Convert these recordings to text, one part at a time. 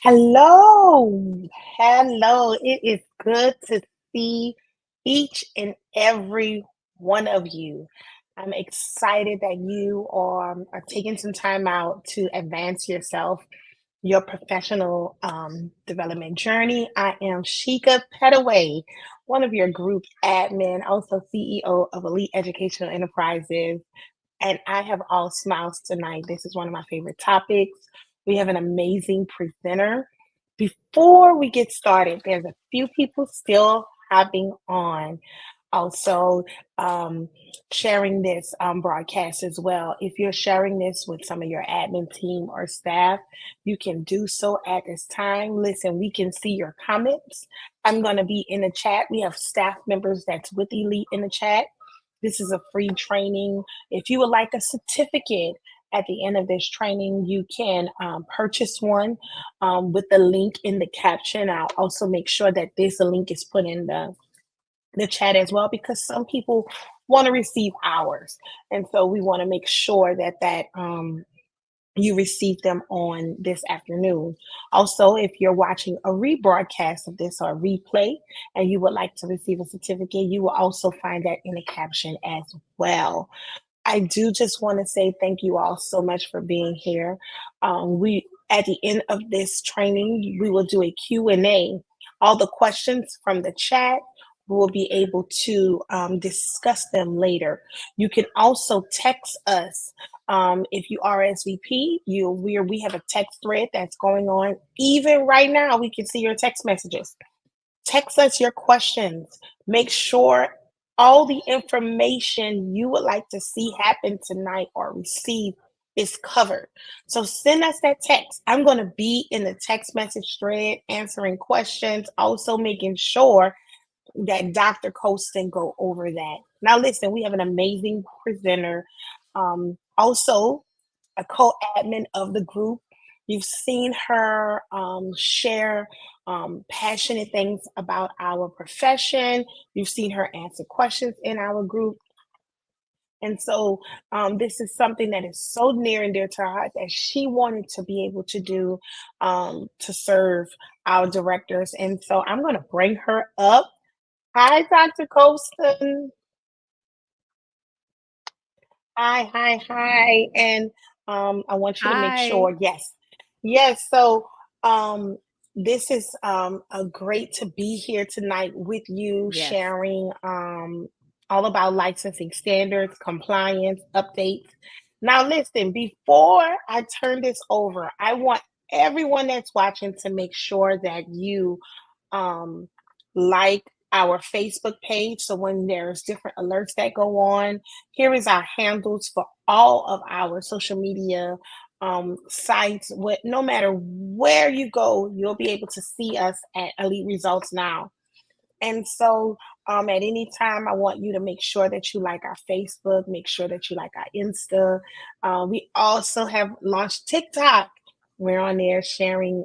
Hello, hello. It is good to see each and every one of you. I'm excited that you are taking some time out to advance yourself, your professional development journey. I am Sheikah Petaway, one of your group admin, also CEO of Elite Educational Enterprises. And I have all smiles tonight. This is one of my favorite topics. We have an amazing presenter. Before we get started, there's a few people still hopping on. Also, sharing this broadcast as well. If you're sharing this with some of your admin team or staff, you can do so at this time. Listen, we can see your comments. I'm going to be in the chat. We have staff members that's with Elite in the chat. This is a free training. If you would like a certificate at the end of this training, you can purchase one with the link in the caption. I'll also make sure that this link is put in the chat as well, because some people want to receive ours. And so we want to make sure that you receive them on this afternoon. Also, if you're watching a rebroadcast of this or a replay and you would like to receive a certificate, you will also find that in the caption as well. I do just want to say thank you all so much for being here. We at the end of this training, we will do a Q&A. All the questions from the chat, we will be able to discuss them later. You can also text us if you RSVP. We have a text thread that's going on. Even right now, we can see your text messages. Text us your questions. Make sure all the information you would like to see happen tonight or receive is covered. So send us that text. I'm going to be in the text message thread answering questions, also making sure that Dr. Colston go over that. Now, listen, we have an amazing presenter, also a co-admin of the group. You've seen her share passionate things about our profession. You've seen her answer questions in our group. And so this is something that is so near and dear to her heart that she wanted to be able to do to serve our directors. And so I'm going to bring her up. Hi, Dr. Colston. Hi. And I want you to make Hi. sure, yes. So this is a great to be here tonight with you, Yes. sharing all about licensing standards, compliance, updates. Now, listen, before I turn this over, I want everyone that's watching to make sure that you um, like our Facebook page. So when there's different alerts that go on, here is our handles for all of our social media sites. No matter where you go, you'll be able to see us at Elite Results Now. And so at any time, I want you to make sure that you like our Facebook, make sure that you like our Insta. We also have launched TikTok. We're on there sharing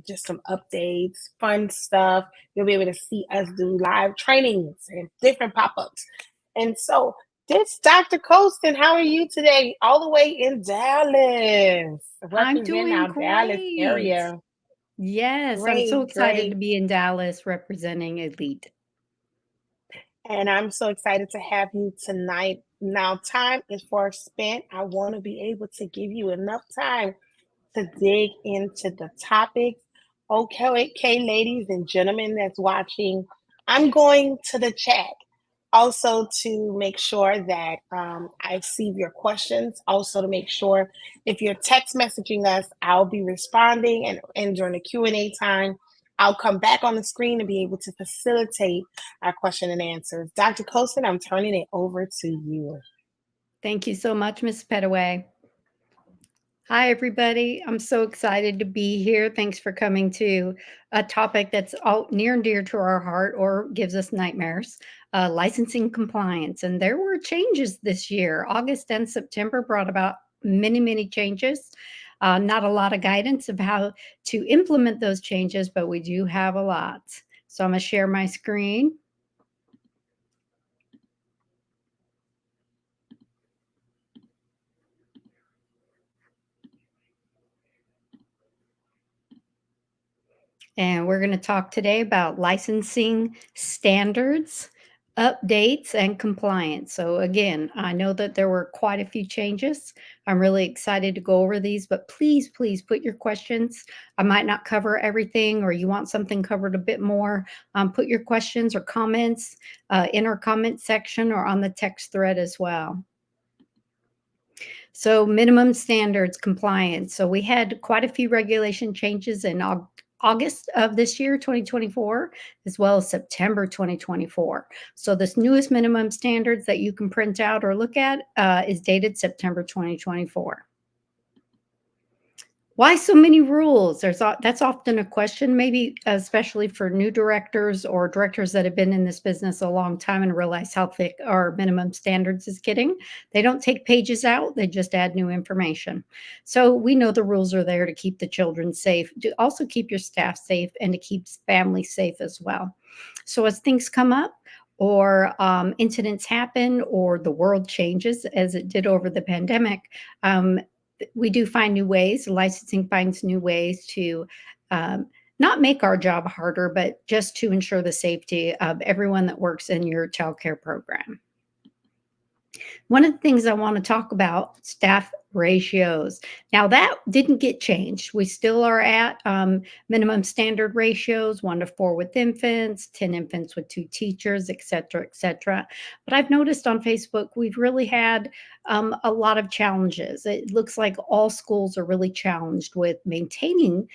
just some updates, fun stuff. You'll be able to see us do live trainings and different pop-ups. And so this Dr. Colston, how are you today? All the way in Dallas, I'm representing doing our Dallas great. area. Yes, I'm so Great, excited to great. be in Dallas representing Elite. And I'm so excited to have you tonight. Now, time is far spent. I want to be able to give you enough time to dig into the topics. Okay, ladies and gentlemen that's watching, I'm going to the chat also to make sure that I see your questions. Also to make sure if you're text messaging us, I'll be responding, and during the Q&A time, I'll come back on the screen and be able to facilitate our question and answers. Dr. Colston, I'm turning it over to you. Thank you so much, Ms. Petaway. Hi, everybody. I'm so excited to be here. Thanks for coming to a topic that's all near and dear to our heart or gives us nightmares, licensing compliance. And there were changes this year. August and September brought about many changes. Not a lot of guidance of how to implement those changes, but we do have a lot. So I'm going to share my screen. And we're going to talk today about licensing standards, updates, and compliance. So, again, I know that there were quite a few changes. I'm really excited to go over these, but please, please put your questions. I might not cover everything, or you want something covered a bit more. Put your questions or comments in our comment section or on the text thread as well. So minimum standards compliance. So we had quite a few regulation changes in August of this year, 2024, as well as September 2024. So this newest minimum standards that you can print out or look at is dated September 2024. Why so many rules? That's often a question, maybe especially for new directors or directors that have been in this business a long time and realize how thick our minimum standards is getting. They don't take pages out, they just add new information. So we know the rules are there to keep the children safe, to also keep your staff safe, and to keep families safe as well. So as things come up, or incidents happen, or the world changes as it did over the pandemic, um, we do find new ways. Licensing finds new ways to um, not make our job harder, but just to ensure the safety of everyone that works in your childcare program. One of the things I want to talk about, staff ratios. Now that didn't get changed. We still are at minimum standard ratios, 1 to 4 with infants, 10 infants with 2 teachers, et cetera, et cetera. But I've noticed on Facebook, we've really had a lot of challenges. It looks like all schools are really challenged with maintaining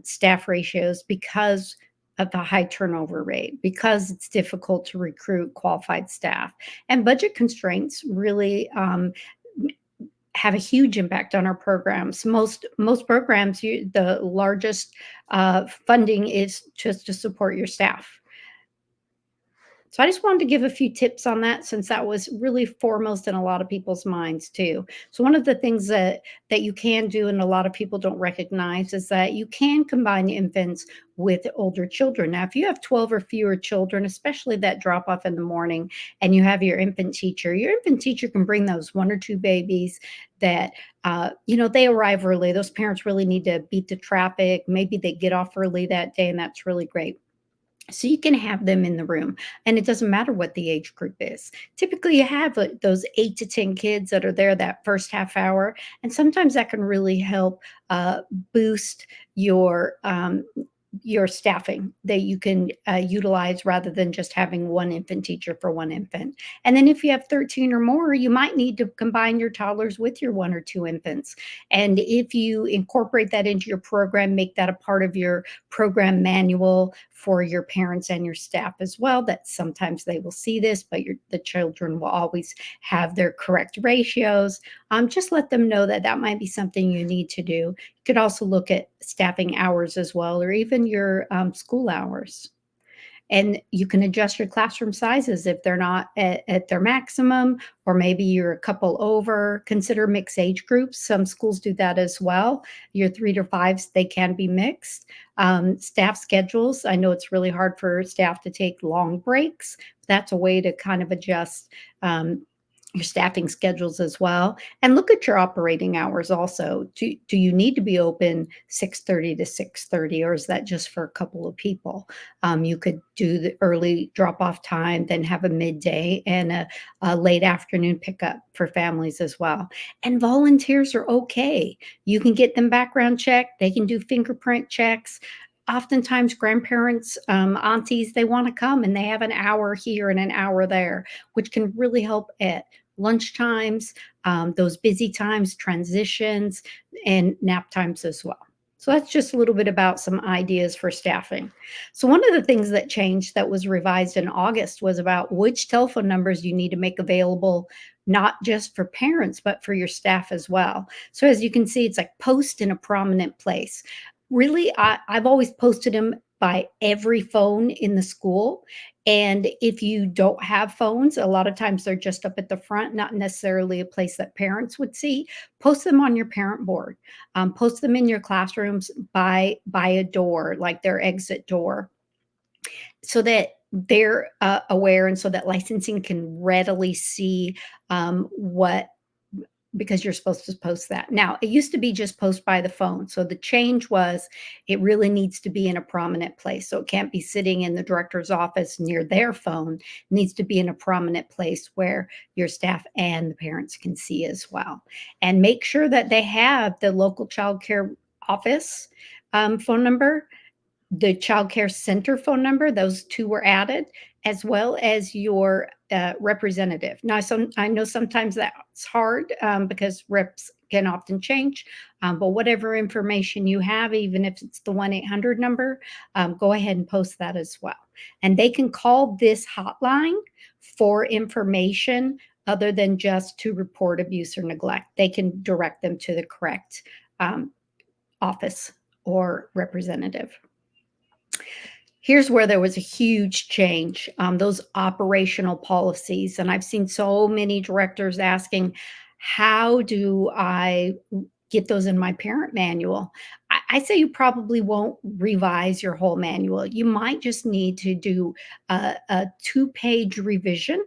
staff ratios because of the high turnover rate, because it's difficult to recruit qualified staff. And budget constraints really have a huge impact on our programs. Most programs, the largest funding is just to support your staff. So I just wanted to give a few tips on that, since that was really foremost in a lot of people's minds too. So one of the things that you can do, and a lot of people don't recognize, is that you can combine infants with older children. Now, if you have 12 or fewer children, especially that drop off in the morning, and you have your infant teacher can bring those 1 or 2 babies that they arrive early. Those parents really need to beat the traffic. Maybe they get off early that day, and that's really great. So you can have them in the room, and it doesn't matter what the age group is. Typically, you have those 8 to 10 kids that are there that first half hour, and sometimes that can really help boost your staffing that you can utilize, rather than just having one infant teacher for one infant. And then if you have 13 or more, you might need to combine your toddlers with your 1 or 2 infants. And if you incorporate that into your program, make that a part of your program manual for your parents and your staff as well, that sometimes they will see this, but the children will always have their correct ratios. Just let them know that that might be something you need to do. You could also look at staffing hours as well, or even your school hours. And you can adjust your classroom sizes if they're not at their maximum, or maybe you're a couple over. Consider mixed age groups. Some schools do that as well. Your 3 to 5s, they can be mixed. Staff schedules. I know it's really hard for staff to take long breaks. That's a way to kind of adjust your staffing schedules as well. And look at your operating hours also. Do you need to be open 6:30 to 6:30, or is that just for a couple of people? You could do the early drop off time, then have a midday and a late afternoon pickup for families as well. And volunteers are okay. You can get them background checked. They can do fingerprint checks. Oftentimes, grandparents, aunties, they want to come, and they have an hour here and an hour there, which can really help at lunch times, those busy times, transitions, and nap times as well. So that's just a little bit about some ideas for staffing. So one of the things that changed, that was revised in August, was about which telephone numbers you need to make available, not just for parents, but for your staff as well. So as you can see, it's like post in a prominent place. Really, I've always posted them by every phone in the school. And if you don't have phones, a lot of times they're just up at the front, not necessarily a place that parents would see. Post them on your parent board. Post them in your classrooms by a door, like their exit door, so that they're aware, and so that licensing can readily see what because you're supposed to post that. Now, it used to be just post by the phone. So the change was it really needs to be in a prominent place. So it can't be sitting in the director's office near their phone. It needs to be in a prominent place where your staff and the parents can see as well. And make sure that they have the local child care office phone number, the child care center phone number, those two were added, as well as your representative. Now, I know sometimes that's hard because reps can often change, but whatever information you have, even if it's the 1-800 number, go ahead and post that as well. And they can call this hotline for information other than just to report abuse or neglect. They can direct them to the correct office or representative. Here's where there was a huge change, those operational policies. And I've seen so many directors asking, how do I get those in my parent manual? I say you probably won't revise your whole manual. You might just need to do a 2-page revision,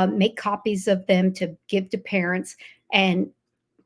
make copies of them to give to parents, and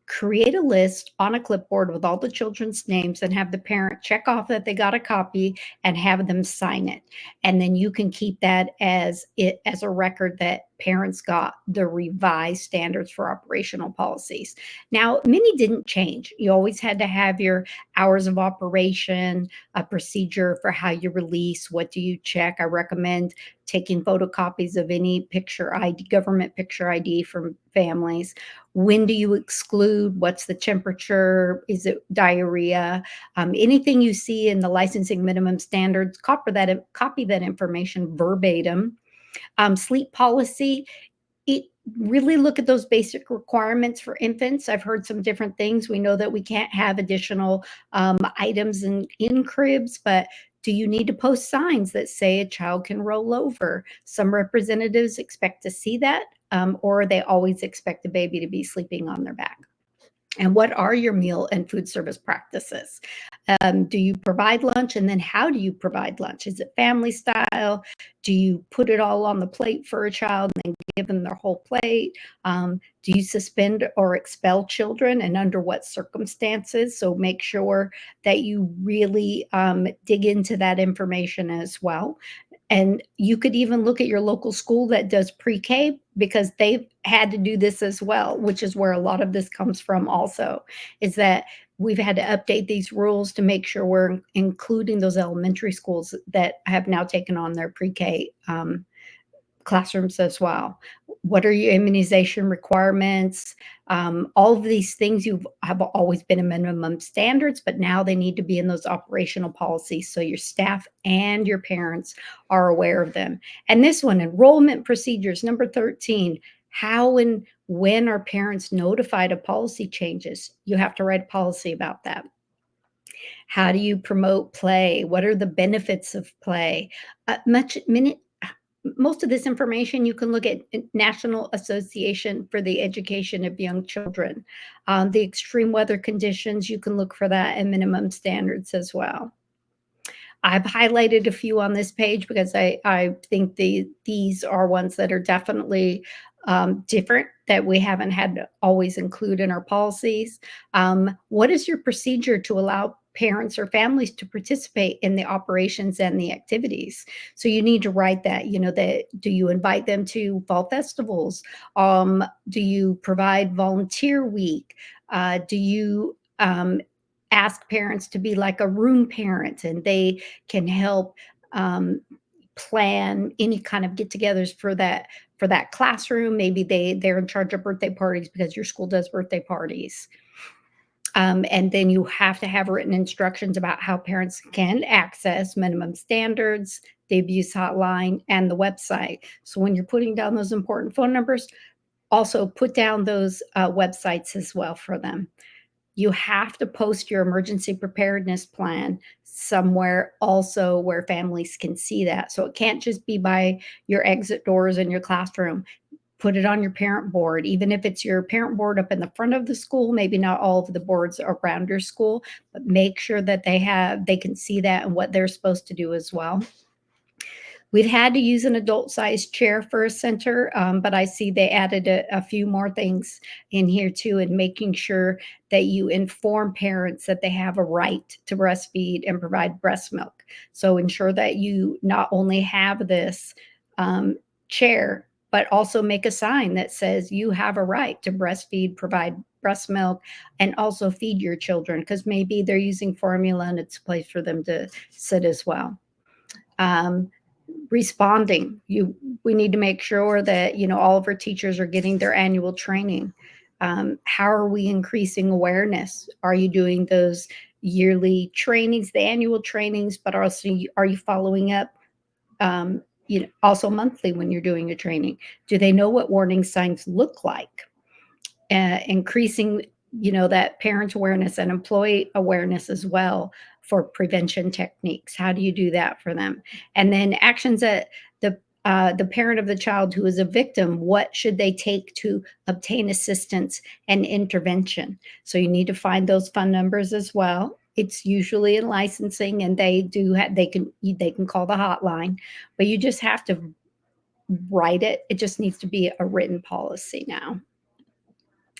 create a list on a clipboard with all the children's names and have the parent check off that they got a copy and have them sign it. And then you can keep that as a record that parents got the revised standards for operational policies. Now, many didn't change. You always had to have your hours of operation, a procedure for how you release, what do you check. I recommend taking photocopies of any picture ID, government picture ID from families. When do you exclude? What's the temperature? Is it diarrhea? Anything you see in the licensing minimum standards, copy that information verbatim. Sleep policy, really look at those basic requirements for infants. I've heard some different things. We know that we can't have additional items in cribs, but do you need to post signs that say a child can roll over? Some representatives expect to see that, or they always expect the baby to be sleeping on their back. And what are your meal and food service practices? Do you provide lunch? And then how do you provide lunch? Is it family style? Do you put it all on the plate for a child and then give them their whole plate? Do you suspend or expel children, and under what circumstances? So make sure that you really dig into that information as well. And you could even look at your local school that does pre-K, because they've had to do this as well, which is where a lot of this comes from also, is that we've had to update these rules to make sure we're including those elementary schools that have now taken on their pre-K classrooms as well. What are your immunization requirements? All of these things have always been a minimum standards, but now they need to be in those operational policies so your staff and your parents are aware of them. And this one, enrollment procedures, number 13, how and when are parents notified of policy changes? You have to write a policy about that. How do you promote play? What are the benefits of play? Most of this information you can look at National Association for the Education of Young Children. The extreme weather conditions, you can look for that in minimum standards as well. I've highlighted a few on this page because I think these are ones that are definitely different that we haven't had to always include in our policies. What is your procedure to allow parents or families to participate in the operations and the activities? So you need to write that, do you invite them to fall festivals? Do you provide volunteer week? Do you ask parents to be like a room parent and they can help plan any kind of get-togethers for that classroom? Maybe they're in charge of birthday parties because your school does birthday parties. And then you have to have written instructions about how parents can access minimum standards, the abuse hotline, and the website. So when you're putting down those important phone numbers, also put down those websites as well for them. You have to post your emergency preparedness plan somewhere also where families can see that. So it can't just be by your exit doors in your classroom. Put it on your parent board, even if it's your parent board up in the front of the school, maybe not all of the boards around your school, but make sure that they can see that and what they're supposed to do as well. We've had to use an adult-sized chair for a center, but I see they added a few more things in here too, and making sure that you inform parents that they have a right to breastfeed and provide breast milk. So ensure that you not only have this um, chair, but also make a sign that says you have a right to breastfeed, provide breast milk, and also feed your children, because maybe they're using formula and it's a place for them to sit as well. Um, Responding, we need to make sure that all of our teachers are getting their annual training. How are we increasing awareness? Are you doing those yearly trainings, the annual trainings, but also are you following up also monthly when you're doing a training? Do they know what warning signs look like? Increasing that parent awareness and employee awareness as well for prevention techniques. How do you do that for them? And then actions that the parent of the child who is a victim, what should they take to obtain assistance and intervention? So you need to find those phone numbers as well. It's usually in licensing, and they can call the hotline, but you just have to write it. It just needs to be a written policy now.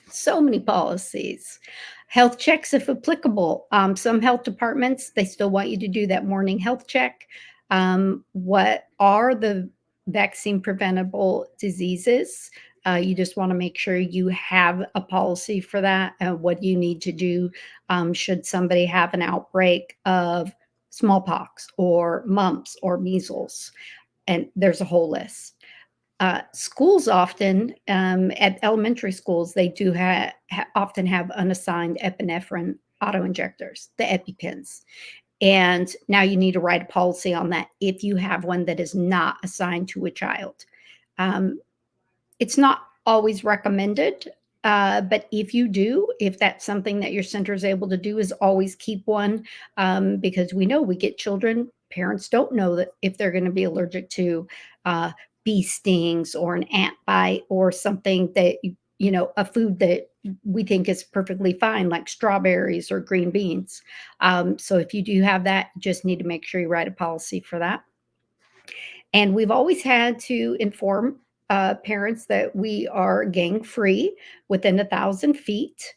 So many policies. Health checks, if applicable. Some health departments, they still want you to do that morning health check. What are the vaccine preventable diseases? You just want to make sure you have a policy for that. What you need to do should somebody have an outbreak of smallpox or mumps or measles. And there's a whole list. Schools often, at elementary schools, they do often have unassigned epinephrine auto-injectors, the EpiPens. And now you need to write a policy on that if you have one that is not assigned to a child. It's not always recommended, but if that's something that your center is able to do, is always keep one, because we know we get children, parents don't know that if they're going to be allergic to bee stings or an ant bite or something that, a food that we think is perfectly fine, like strawberries or green beans. So if you do have that, you just need to make sure you write a policy for that. And we've always had to inform parents that we are gang free within 1,000 feet.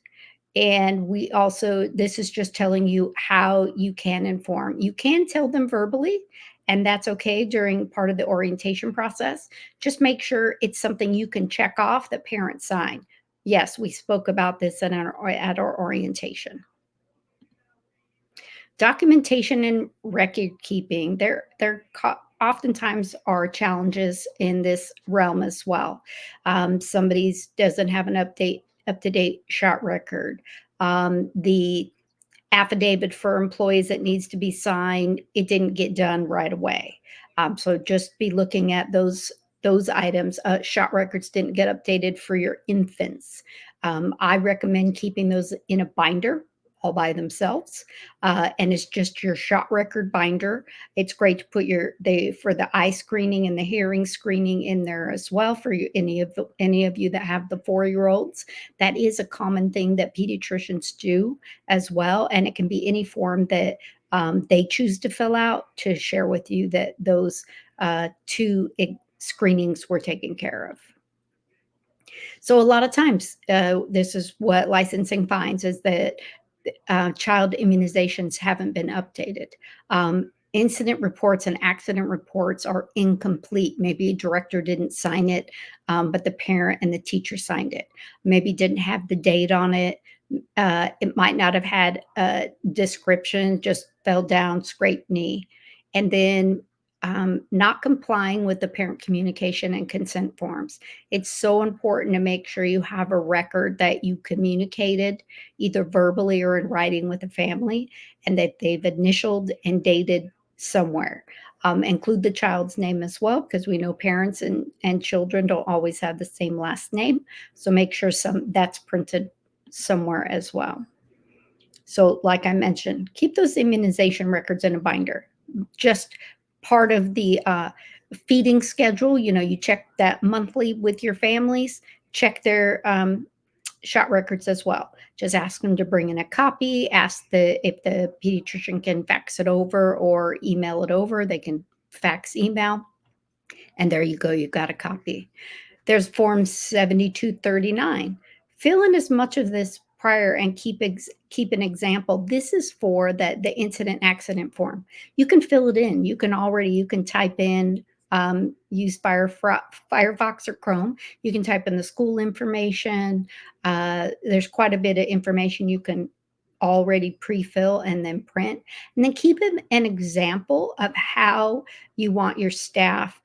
And this is just telling you how you can inform. You can tell them verbally, and that's okay during part of the orientation process. Just make sure it's something you can check off that parents sign. Yes, we spoke about this at our orientation. Documentation and record keeping, oftentimes are challenges in this realm as well. Somebody doesn't have an up-to-date shot record. The affidavit for employees that needs to be signed, it didn't get done right away. So just be looking at those items. Shot records didn't get updated for your infants. I recommend keeping those in a binder all by themselves, and it's just your shot record binder. It's great to put for the eye screening and the hearing screening in there as well for you, any of you that have the 4-year-olds. That is a common thing that pediatricians do as well, and it can be any form that they choose to fill out to share with you that those two screenings were taken care of. So a lot of times, this is what licensing finds, is that child immunizations haven't been updated. Incident reports and accident reports are incomplete. Maybe a director didn't sign it, but the parent and the teacher signed it. Maybe didn't have the date on it. It might not have had a description, just fell down, scraped knee. And then not complying with the parent communication and consent forms. It's so important to make sure you have a record that you communicated either verbally or in writing with the family, and that they've initialed and dated somewhere. Include the child's name as well, because we know parents and children don't always have the same last name. So make sure that's printed somewhere as well. So like I mentioned, keep those immunization records in a binder. Just part of the feeding schedule, you check that monthly with your families, check their shot records as well. Just ask them to bring in a copy, ask if the pediatrician can fax it over or email it over. They can fax email. And there you go, you got a copy. There's Form 7239. Fill in as much of this prior and keep an example. This is for the incident accident form. You can fill it in. You can type in, use Firefox or Chrome. You can type in the school information. There's quite a bit of information you can already pre-fill and then print. And then keep an example of how you want your staff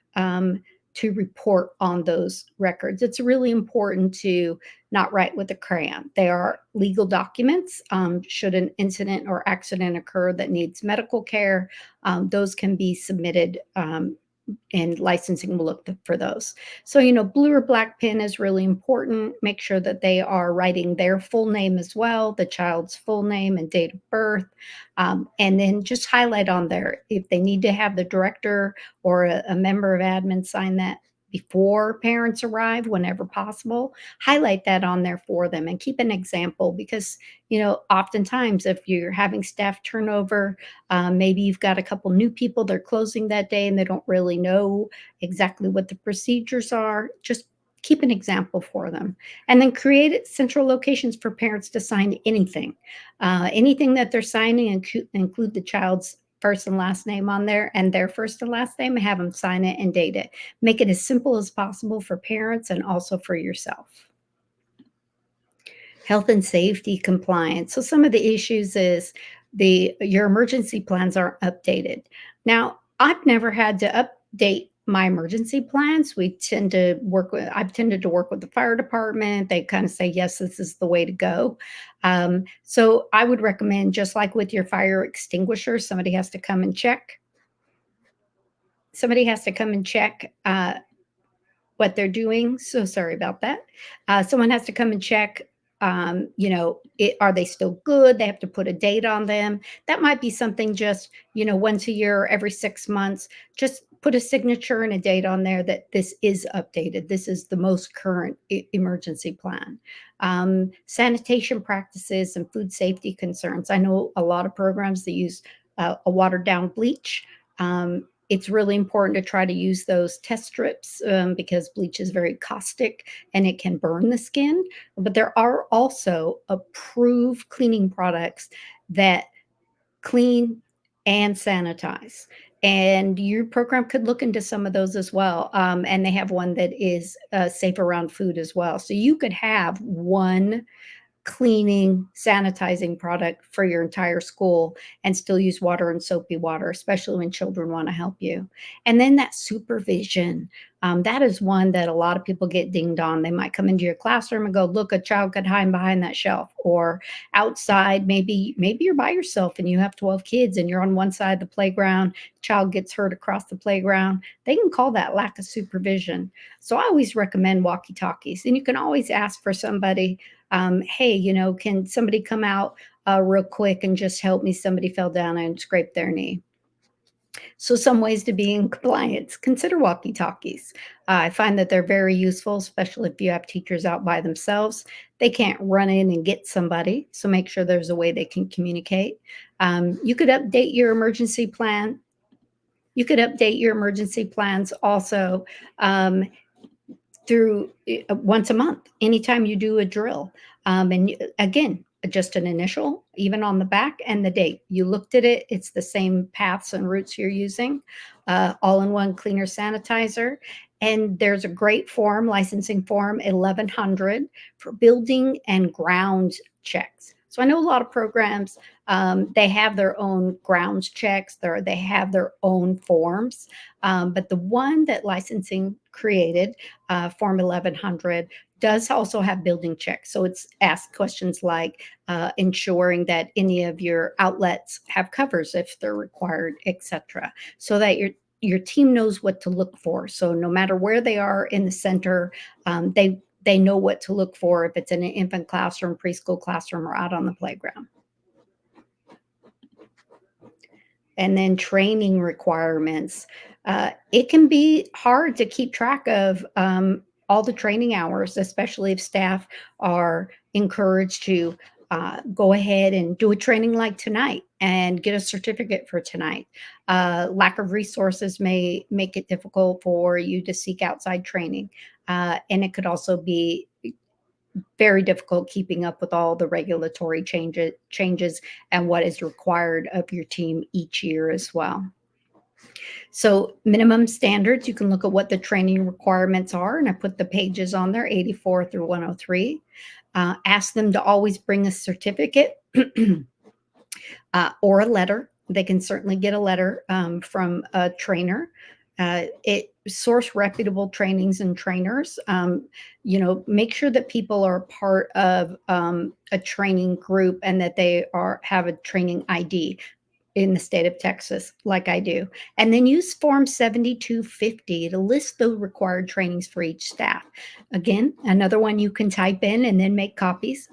to report on those records. It's really important to not write with a crayon. They are legal documents. Should an incident or accident occur that needs medical care, those can be submitted, and licensing will look for those. So, blue or black pen is really important. Make sure that they are writing their full name as well, the child's full name and date of birth. And then just highlight on there if they need to have the director or a member of admin sign that before parents arrive, whenever possible. Highlight that on there for them and keep an example because, oftentimes if you're having staff turnover, maybe you've got a couple new people, they're closing that day and they don't really know exactly what the procedures are. Just keep an example for them. And then create central locations for parents to sign anything. Anything that they're signing, include the child's first and last name on there and their first and last name, and have them sign it and date it. Make it as simple as possible for parents and also for yourself. Health and safety compliance. So some of the issues is your emergency plans aren't updated. Now, I've never had to update my emergency plans. I've tended to work with the fire department. They kind of say, yes, this is the way to go. So I would recommend, just like with your fire extinguisher, somebody has to come and check. Somebody has to come and check what they're doing. So sorry about that. Someone has to come and check, are they still good? They have to put a date on them. That might be something just, once a year, every 6 months, just put a signature and a date on there that this is updated. This is the most current emergency plan. Sanitation practices and food safety concerns. I know a lot of programs that use a watered down bleach. It's really important to try to use those test strips because bleach is very caustic and it can burn the skin. But there are also approved cleaning products that clean and sanitize. And your program could look into some of those as well. And they have one that is safe around food as well. So you could have one cleaning, sanitizing product for your entire school and still use water and soapy water, especially when children want to help you. And then that supervision, that is one that a lot of people get dinged on. They might come into your classroom and go, look, a child could hide behind that shelf. Or outside, maybe you're by yourself and you have 12 kids and you're on one side of the playground, child gets hurt across the playground. They can call that lack of supervision. So I always recommend walkie-talkies. And you can always ask for somebody, hey, can somebody come out real quick and just help me? Somebody fell down and scraped their knee. So some ways to be in compliance, consider walkie-talkies. I find that they're very useful, especially if you have teachers out by themselves. They can't run in and get somebody, so make sure there's a way they can communicate. You could update your emergency plan. You could update your emergency plans also through once a month, anytime you do a drill. Again, just an initial, even on the back, and the date. You looked at it, it's the same paths and routes you're using, all-in-one cleaner sanitizer. And there's a great form, licensing form 1100 for building and ground checks. So I know a lot of programs, they have their own grounds checks, they have their own forms, but the one that licensing created, Form 1100, does also have building checks. So it's asked questions like ensuring that any of your outlets have covers if they're required, etc., so that your team knows what to look for. So no matter where they are in the center, they know what to look for if it's in an infant classroom, preschool classroom, or out on the playground. And then training requirements. It can be hard to keep track of all the training hours, especially if staff are encouraged to go ahead and do a training like tonight and get a certificate for tonight. Lack of resources may make it difficult for you to seek outside training. And it could also be very difficult keeping up with all the regulatory changes and what is required of your team each year as well. So minimum standards, you can look at what the training requirements are, and I put the pages on there, 84 through 103. Ask them to always bring a certificate or a letter. They can certainly get a letter from a trainer. It source reputable trainings and trainers. Make sure that people are part of a training group and that they have a training ID in the state of Texas, like I do. And then use Form 7250 to list the required trainings for each staff. Again, another one you can type in and then make copies.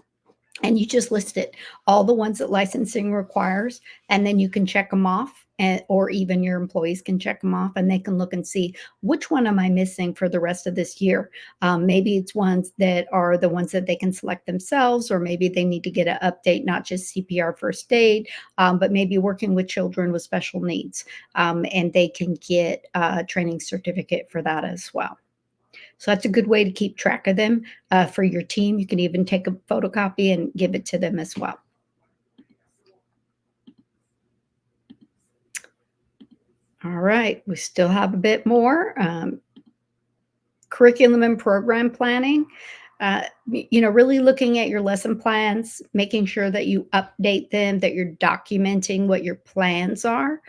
And you just list it, all the ones that licensing requires, and then you can check them off, or even your employees can check them off, and they can look and see which one am I missing for the rest of this year. Maybe it's ones that are the ones that they can select themselves, or maybe they need to get an update, not just CPR first aid, but maybe working with children with special needs, and they can get a training certificate for that as well. So that's a good way to keep track of them for your team. You can even take a photocopy and give it to them as well. All right, we still have a bit more. Curriculum and program planning. Really looking at your lesson plans, making sure that you update them, that you're documenting what your plans are,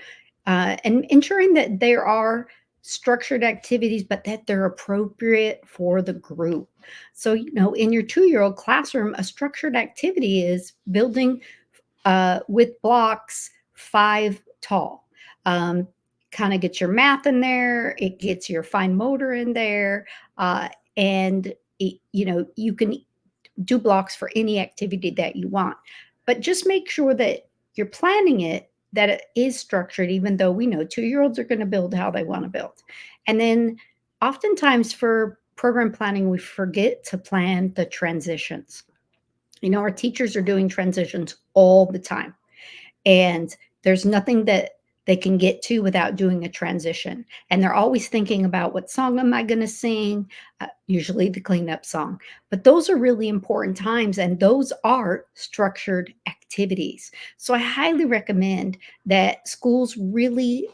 and ensuring that there are structured activities, but that they're appropriate for the group. So, in your 2-year-old classroom, a structured activity is building with blocks 5 tall. Kind of gets your math in there, it gets your fine motor in there, and you can do blocks for any activity that you want. But just make sure that you're planning it, that it is structured, even though we know 2-year-olds are going to build how they want to build. And then oftentimes for program planning, we forget to plan the transitions. Our teachers are doing transitions all the time. And there's nothing that they can get to without doing a transition. And they're always thinking about what song am I going to sing, usually the cleanup song. But those are really important times, and those are structured activities. So I highly recommend that schools really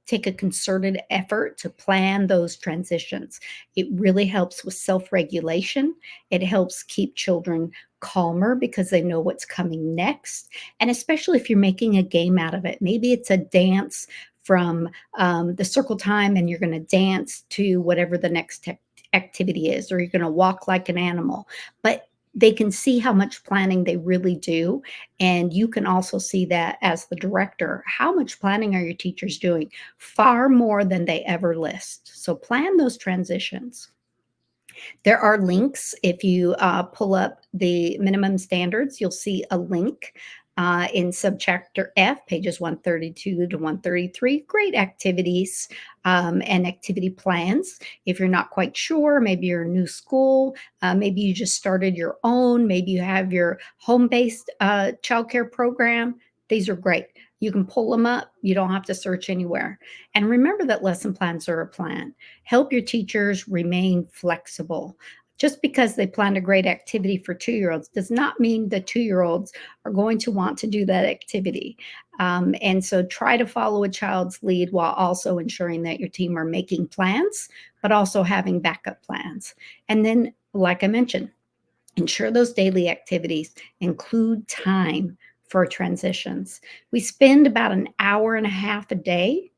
take a concerted effort to plan those transitions. It really helps with self-regulation. It helps keep children calmer because they know what's coming next. And especially if you're making a game out of it, maybe it's a dance from the circle time and you're going to dance to whatever the next activity is, or you're going to walk like an animal. But they can see how much planning they really do. And you can also see that as the director, how much planning are your teachers doing? Far more than they ever list. So plan those transitions. There are links. If you pull up the minimum standards, you'll see a link in subchapter F, pages 132 to 133. Great activities and activity plans. If you're not quite sure, maybe you're a new school, maybe you just started your own, maybe you have your home-based childcare program. These are great. You can pull them up. You don't have to search anywhere. And remember that lesson plans are a plan. Help your teachers remain flexible. Just because they planned a great activity for 2-year-olds does not mean the 2-year-olds are going to want to do that activity. And so try to follow a child's lead while also ensuring that your team are making plans, but also having backup plans. And then, like I mentioned, ensure those daily activities include time for transitions. We spend about an hour and a half a day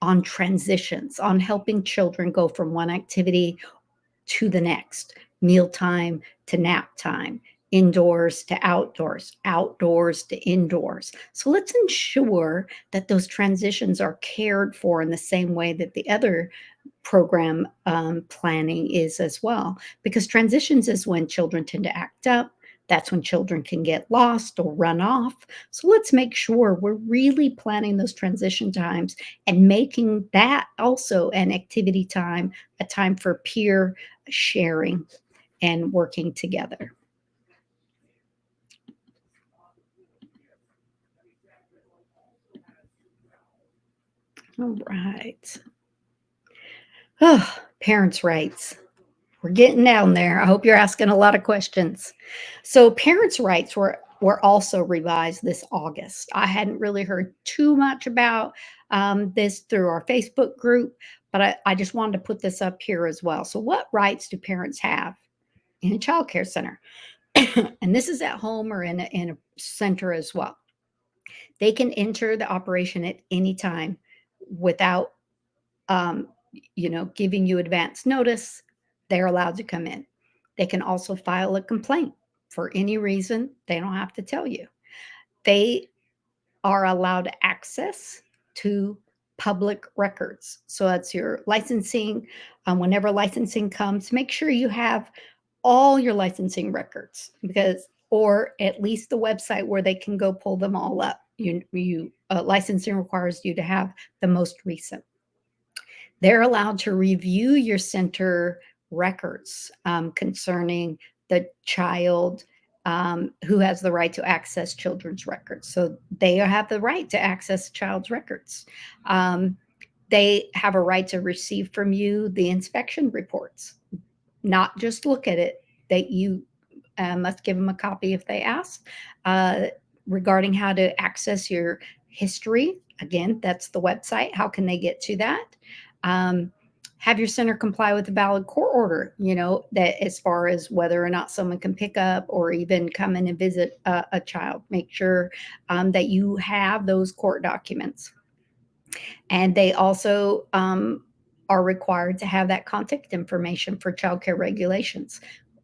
on transitions, on helping children go from one activity to the next, mealtime to nap time, indoors to outdoors, outdoors to indoors. So let's ensure that those transitions are cared for in the same way that the other program planning is as well, because transitions is when children tend to act up. That's when children can get lost or run off. So let's make sure we're really planning those transition times and making that also an activity time, a time for peer sharing and working together. All right. Oh, parents' rights. We're getting down there. I hope you're asking a lot of questions. So, parents' rights were also revised this August. I hadn't really heard too much about this through our Facebook group, but I just wanted to put this up here as well. So, what rights do parents have in a child care center? And this is at home or in a center as well. They can enter the operation at any time without um, giving you advance notice. They're allowed to come in. They can also file a complaint for any reason. They don't have to tell you. They are allowed access to public records. So that's your licensing. Whenever licensing comes, make sure you have all your licensing records, because, or at least the website where they can go pull them all up. Licensing requires you to have the most recent. They're allowed to review your center records concerning the child who has the right to access children's records. So they have the right to access child's records. They have a right to receive from you the inspection reports, not just look at it. That you must give them a copy if they ask. Regarding how to access your history, again, that's the website. How can they get to that? Have your center comply with a valid court order, that as far as whether or not someone can pick up or even come in and visit a child. Make sure that you have those court documents. And they also are required to have that contact information for child care regulations,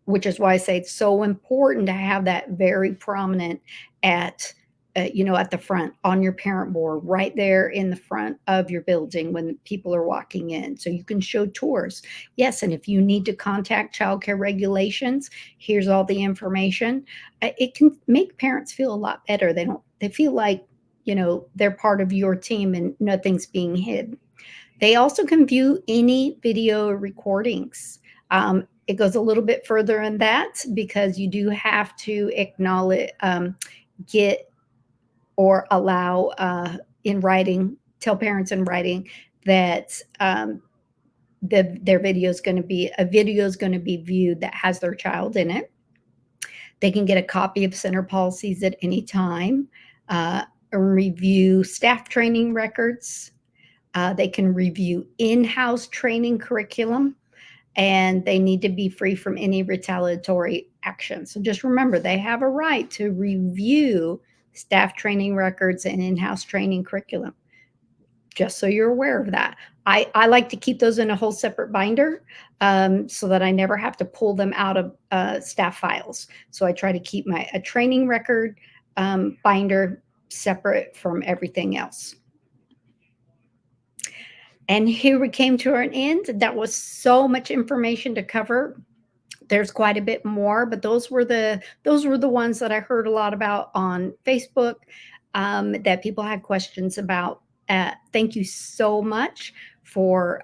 which is why I say it's so important to have that very prominent at the front on your parent board, right there in the front of your building when people are walking in, so you can show tours. Yes, and if you need to contact child care regulations, here's all the information. It can make parents feel a lot better. They feel like they're part of your team and nothing's being hid. They also can view any video recordings. It goes a little bit further in that, because you do have to acknowledge, get or allow in writing, tell parents in writing that their video is going to be viewed that has their child in it. They can get a copy of center policies at any time, review staff training records. They can review in-house training curriculum, and they need to be free from any retaliatory action. So just remember, they have a right to review staff training records and in-house training curriculum, just so you're aware of that. I like to keep those in a whole separate binder so that I never have to pull them out of staff files. So I try to keep a training record binder separate from everything else. And here we came to an end. That was so much information to cover. There's quite a bit more, but those were the ones that I heard a lot about on Facebook that people had questions about. Thank you so much for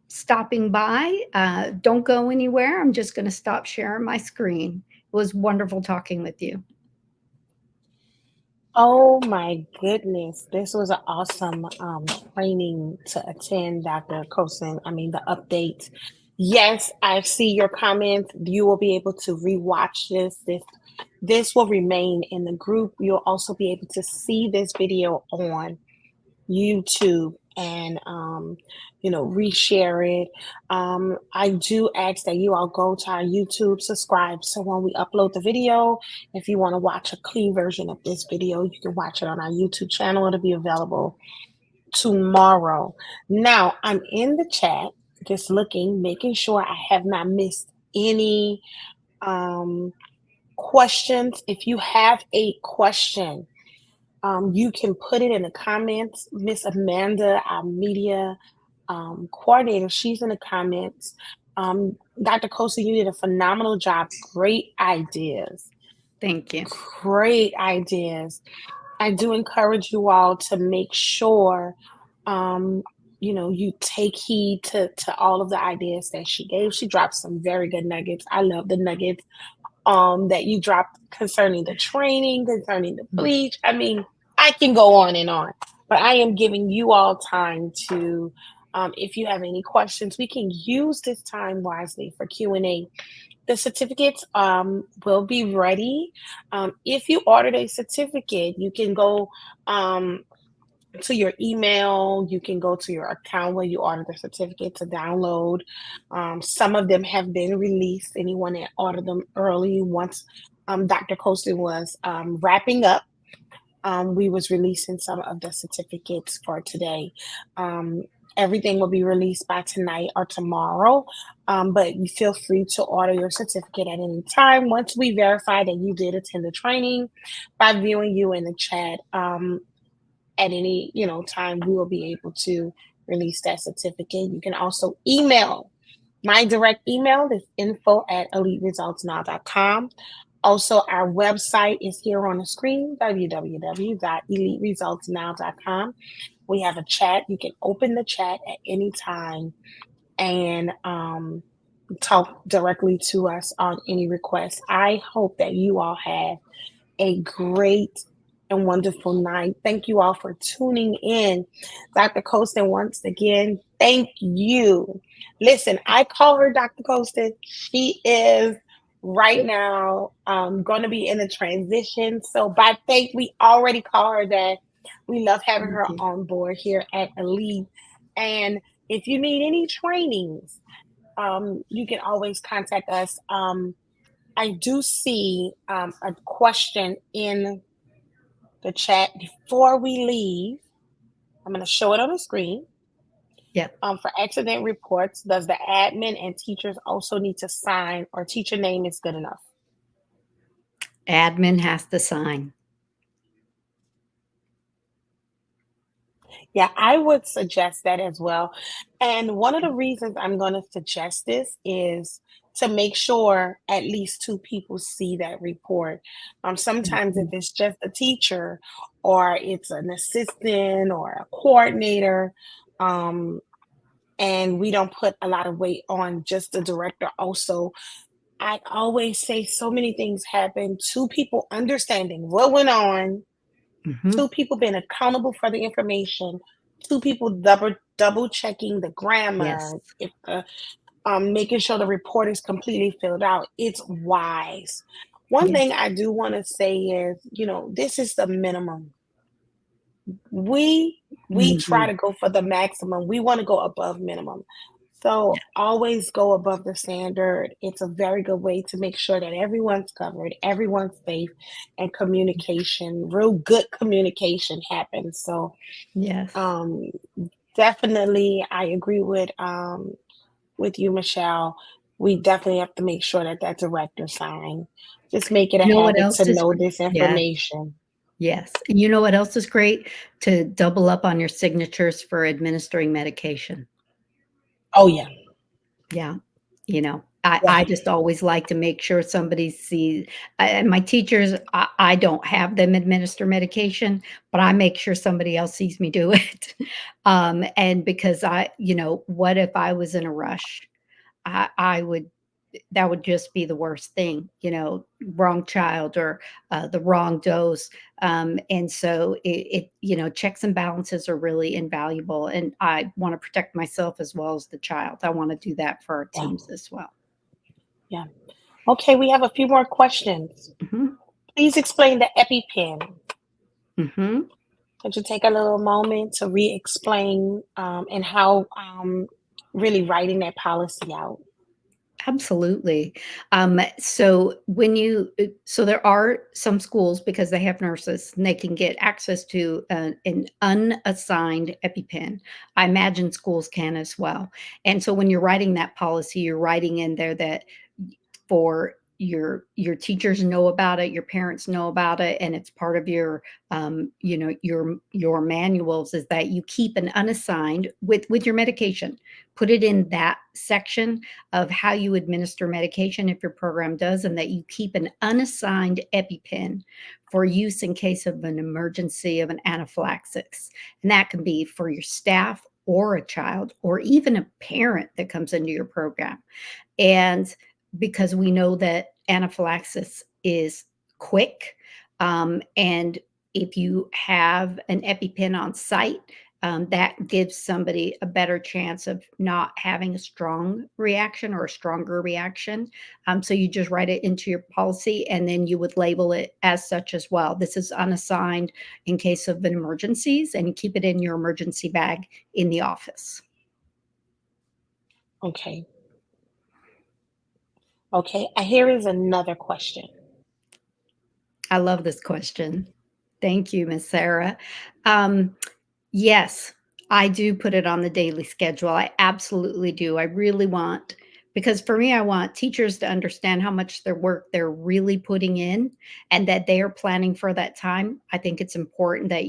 stopping by. Don't go anywhere. I'm just going to stop sharing my screen. It was wonderful talking with you. Oh my goodness, this was an awesome training to attend, Dr. Kosin. I mean, the update. Yes, I see your comments. You will be able to rewatch this. This will remain in the group. You'll also be able to see this video on YouTube and reshare it. I do ask that you all go to our YouTube, subscribe, so when we upload the video, if you want to watch a clean version of this video, you can watch it on our YouTube channel. It'll be available tomorrow. Now, I'm in the chat just looking, making sure I have not missed any questions. If you have a question, you can put it in the comments. Miss Amanda, our media coordinator, she's in the comments. Dr. Kosin, you did a phenomenal job. Great ideas. Thank you. Great ideas. I do encourage you all to make sure, you take heed to all of the ideas that she gave. She dropped some very good nuggets. I love the nuggets that you dropped concerning the training, concerning the bleach. I mean, I can go on and on. But I am giving you all time to, if you have any questions, we can use this time wisely for Q&A. The certificates will be ready. If you ordered a certificate, you can go to your email, you can go to your account where you ordered the certificate to download. Some of them have been released. Anyone that ordered them early, once Dr. Colston was wrapping up, we was releasing some of the certificates for today. Um, Everything will be released by tonight or tomorrow, but you feel free to order your certificate at any time. Once we verify that you did attend the training by viewing you in the chat, at any time, we will be able to release that certificate. You can also email. My direct email is info@eliteresultsnow.com. Also, our website is here on the screen, www.eliteresultsnow.com. We have a chat. You can open the chat at any time and talk directly to us on any requests. I hope that you all have a great and wonderful night. Thank you all for tuning in. Dr. Colston, once again, thank you. Listen, I call her Dr. Colston. She is right now going to be in a transition. So by faith, we already call her that. We love having Thank her you. on board here at Elite. And if you need any trainings, you can always contact us. I do see a question in the chat before we leave. I'm going to show it on the screen. Yep. For accident reports, does the admin and teachers also need to sign, or teacher name is good enough? Admin has to sign. Yeah, I would suggest that as well. And one of the reasons I'm going to suggest this is to make sure at least two people see that report. Sometimes if Mhm. it's just a teacher or it's an assistant or a coordinator, um, and we don't put a lot of weight on just the director also. I always say so many things happen. Two people understanding what went on, Mhm. two people being accountable for the information, two people double checking the Yes. grammar, if the making sure the report is completely filled out. It's wise. One Yes. thing I do want to say is, this is the minimum. We try Mhm. to go for the maximum. We want to go above minimum. So Yeah. always go above the standard. It's a very good way to make sure that everyone's covered, everyone's safe, and communication, real good communication happens. So Yes. um, definitely, I agree with you, Michelle. We definitely have to make sure that that director sign. Just make it a You know what habit else to is know this Yes. information. Yes. And you know what else is great? To double up on your signatures for administering medication. Oh yeah, Yeah. You know, I yeah, I just always like to make sure somebody sees and my teachers, I don't have them administer medication, but I make sure somebody else sees me do it. And because what if I was in a rush? I would that would just be the worst thing, wrong child or the wrong dose. And so checks and balances are really invaluable. And I want to protect myself as well as the child. I want to do that for our yeah, teams as well. yeah. Okay, we have a few more questions. Hmm. Please explain the EpiPen. Hmm. Could you take a little moment to re-explain and how really writing that policy out? Absolutely. So there are some schools because they have nurses and they can get access to an unassigned EpiPen. I imagine schools can as well. And so when you're writing that policy, you're writing in there that for your teachers know about it, your parents know about it, and it's part of your manuals is that you keep an unassigned with your medication. Put it in that section of how you administer medication if your program does, and that you keep an unassigned EpiPen for use in case of an emergency of an anaphylaxis. And that can be for your staff or a child or even a parent that comes into your program. And because we know that anaphylaxis is quick, and if you have an EpiPen on site, that gives somebody a better chance of not having a strong reaction or a stronger reaction. So you just write it into your policy and then you would label it as such as well. This is unassigned in case of an emergencies, and you keep it in your emergency bag in the office. Okay. Okay. Here is another question. I love this question. Thank you, Miss Sarah. Um, yes, I do put it on the daily schedule. I absolutely do. I really want, because for me, I want teachers to understand how much their work they're really putting in and that they are planning for that time. I think it's important that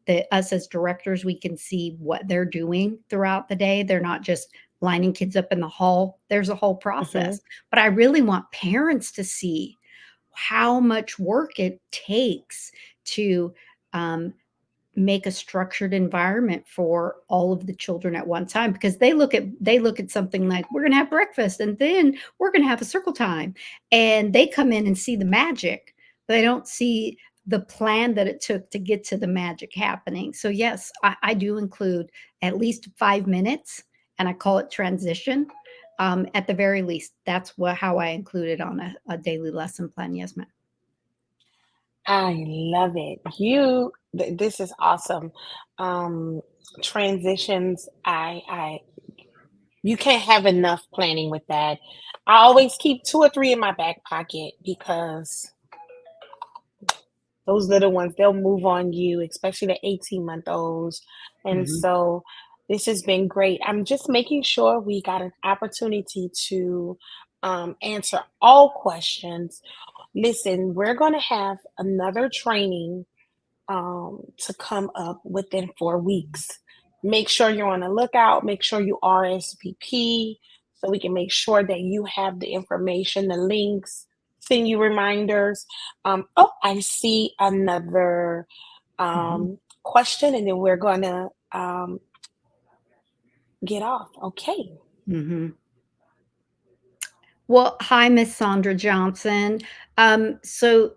that us as directors, we can see what they're doing throughout the day. They're not just lining kids up in the hall. There's a whole Hmm. process. But I really want parents to see how much work it takes to um, make a structured environment for all of the children at one time, because they look at something like, we're going to have breakfast and then we're going to have a circle time, and they come in and see the magic, but they don't see the plan that it took to get to the magic happening. So yes, I do include at least 5 minutes, and I call it transition. At the very least, that's how I include it on a daily lesson plan. Yes, ma'am. I love it. This is awesome. Um, Transitions, you can't have enough planning with that. I always keep two or three in my back pocket because those little ones, they'll move on you, especially the 18-month-olds. And Mhm. so this has been great. I'm just making sure we got an opportunity to answer all questions. Listen, we're going to have another training to come up within 4 weeks. Make sure you're on the lookout. Make sure you RSVP so we can make sure that you have the information, the links, send you reminders. Oh, I see another Mhm. question, and then we're going to get off. Okay. Mhm. Well, hi, Miss Sandra Johnson. So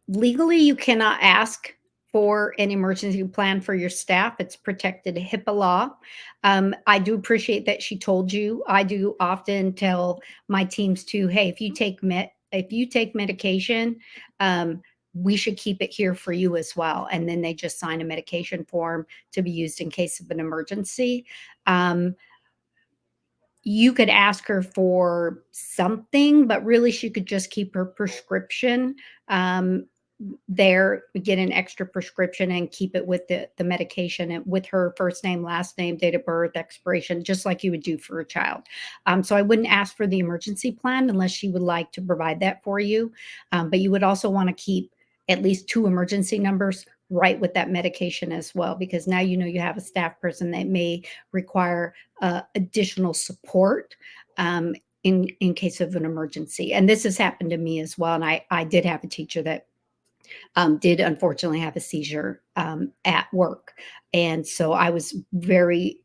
legally, you cannot ask for an emergency plan for your staff. It's protected HIPAA law. I do appreciate that she told you. I do often tell my teams too, hey, if you take medication, we should keep it here for you as well. And then they just sign a medication form to be used in case of an emergency. Um, you could ask her for something, but really she could just keep her prescription um, there, get an extra prescription and keep it with the medication and with her first name, last name, date of birth, expiration, just like you would do for a child. So I wouldn't ask for the emergency plan unless she would like to provide that for you. But you would also want to keep at least two emergency numbers right with that medication as well, because now you know you have a staff person that may require additional support in case of an emergency. And this has happened to me as well. And I did have a teacher that did unfortunately have a seizure at work. And so I was very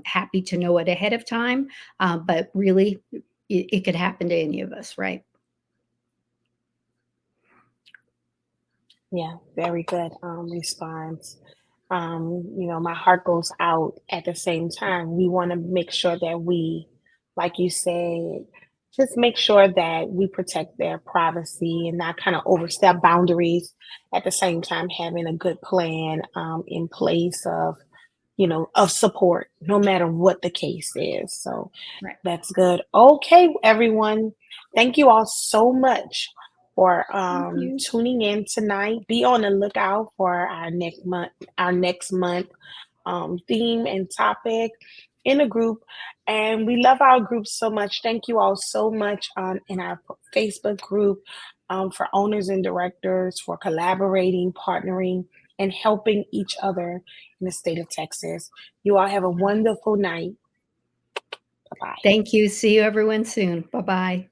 happy to know it ahead of time. But really, it could happen to any of us, right? Yeah, very good response. My heart goes out at the same time. We want to make sure that we, like you said, just make sure that we protect their privacy and not kind of overstep boundaries. At the same time, having a good plan in place of support, no matter what the case is. So Right. that's good. Okay, everyone. Thank you all so much for Thank you. tuning in tonight. Be on the lookout for our next month theme and topic in a group. And we love our group so much. Thank you all so much in our Facebook group for owners and directors for collaborating, partnering, and helping each other in the state of Texas. You all have a wonderful night. Bye bye. Thank you. See you everyone soon. Bye bye.